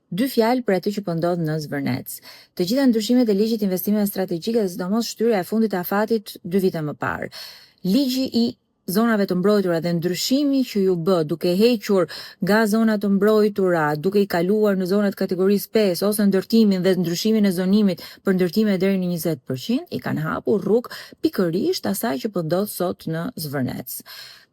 Dy fjalë për atë që po ndodh në Zvërnec. Të gjitha ndryshimet e ligjit investimeve strategjike dhe sidomos shtyrja e fundit e afatit 2 vite më parë. Ligji i zonave të mbrojtura dhe ndryshimi që ju bë duke hequr nga zonat të mbrojtura, duke i kaluar në zonat kategorisë 5 ose ndërtimin dhe ndryshimin e zonimit për ndërtime deri në 20%, i kanë hapur rrugë pikërisht asaj që po ndodh sot në Zvërnec.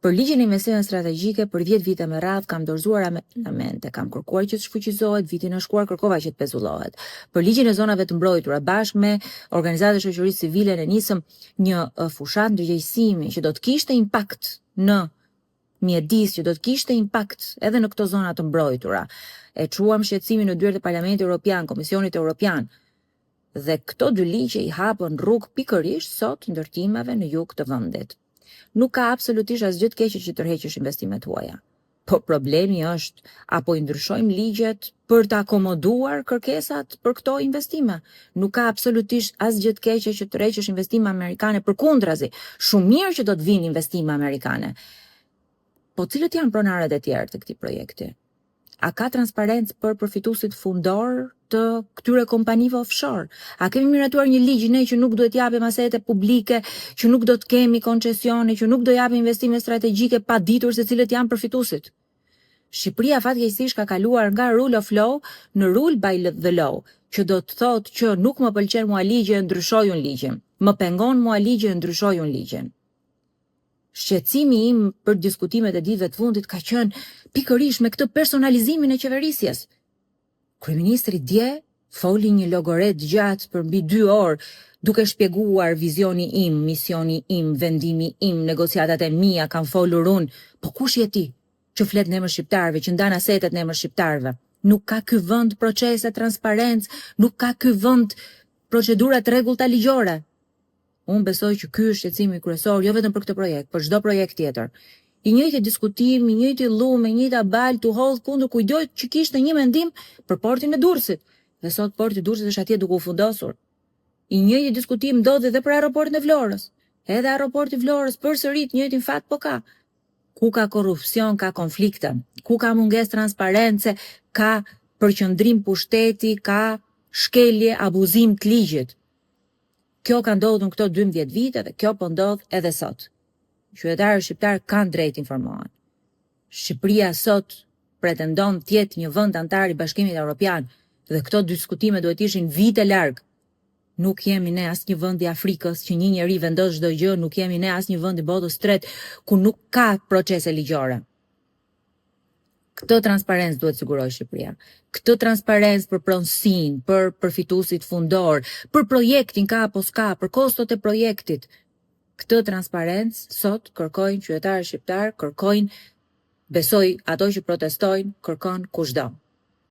Për ligjin e investimeve strategjike për 10 vite me radhë kam dorëzuar amendamente, kam kërkuar që të shfuqizohet, vitin e shkuar kërkova që të pezullohet. Për ligjin e zonave të mbrojtura bashkë me organizatat e shoqërisë civile ne nisëm një fushat ndërgjegjësimi që do të kishte impakt në mjedis, që do të kishte impakt edhe në këto zona të mbrojtura. E çuam shqetësimin në dyert e Parlamentit Evropian, Komisionit Evropian. Dhe këto dy ligje i hapën rrugë pikërisht sot ndërtimeve në jug të vendit. Nuk ka absolutisht asgjë të keqe që tërheqësh investimet tuaja. Po problemi është, apo i ndryshojmë ligjet për të akomoduar kërkesat për këto investime. Nuk ka absolutisht asgjë të keqe që tërheqësh investime amerikane, përkundrazi, shumë mirë që do të vinë investime amerikane. Po cilët janë pronarët e tjerë të këtij projekti? A ka transparencë për përfituesit fundor të këtyre kompanive offshore? A kemi miratuar një ligj ne që nuk duhet japim asete publike, që nuk do të kemi koncesione, që nuk do japim investime strategjike pa ditur se cilët janë përfituesit? Shqipëria fatkeqësisht ka kaluar nga rule of law në rule by the law, që do të thotë që nuk më pëlqen mua ligji, ndryshoj unë ligjin. Më pengon mua ligji, ndryshoj unë ligjin. Shqetësimi im për diskutimet e ditëve të fundit ka qenë pikërisht me këtë personalizimin e qeverisjes. Kryeministri dje foli një llogoret gjatë për mbi 2 orë, duke shpjeguar vizioni im, misioni im, vendimi im, negociatat e mia, kam folur unë. Po kush je ti që flet në emër shqiptarëve, që ndan asetet në emër shqiptarëve? Nuk ka ky vend procese transparencë, nuk ka ky vend procedura të rregullta ligjore. Unë besoj që ky është shqetësimi kryesor, jo vetëm për këtë projekt, por çdo projekt tjetër. I njëjti diskutim, i njëjti llumë, i njëjta balë tu hodh kundër kujdo që kishte një mendim për portin e Durrësit. Dhe sot porti i Durrësit është atje duke u fundosur. I njëjti diskutim ndodhi edhe për aeroportin e Vlorës. Edhe aeroporti i Vlorës përsëri të njëjtin fat po ka. Ku ka korrupsion, ka konflikte. Ku ka mungesë transparence, ka përqendrim pushteti, ka shkelje, abuzim të ligjit. Kjo ka ndodhur në këto 12 vite dhe kjo po ndodh edhe sot. Qytetarët shqiptar kanë drejt informohen. Shqipëria sot pretendon të jetë një vend antar i Bashkimit Evropian dhe këto diskutime duhet ishin vite larg. Nuk jemi ne asnjë vend i Afrikës që një njeri vendos çdo gjë, nuk jemi ne asnjë vend i botës tretë ku nuk ka procese ligjore. Këtë transparencë duhet siguroj Shqipëria. Këtë transparencë për pronësinë, për përfituesit fundor, për projektin ka apo s'ka, për kostot e projektit. Këtë transparencë sot kërkojnë qytetarët shqiptar, kërkojnë, besoj ato që protestojnë, kërkon kushdo.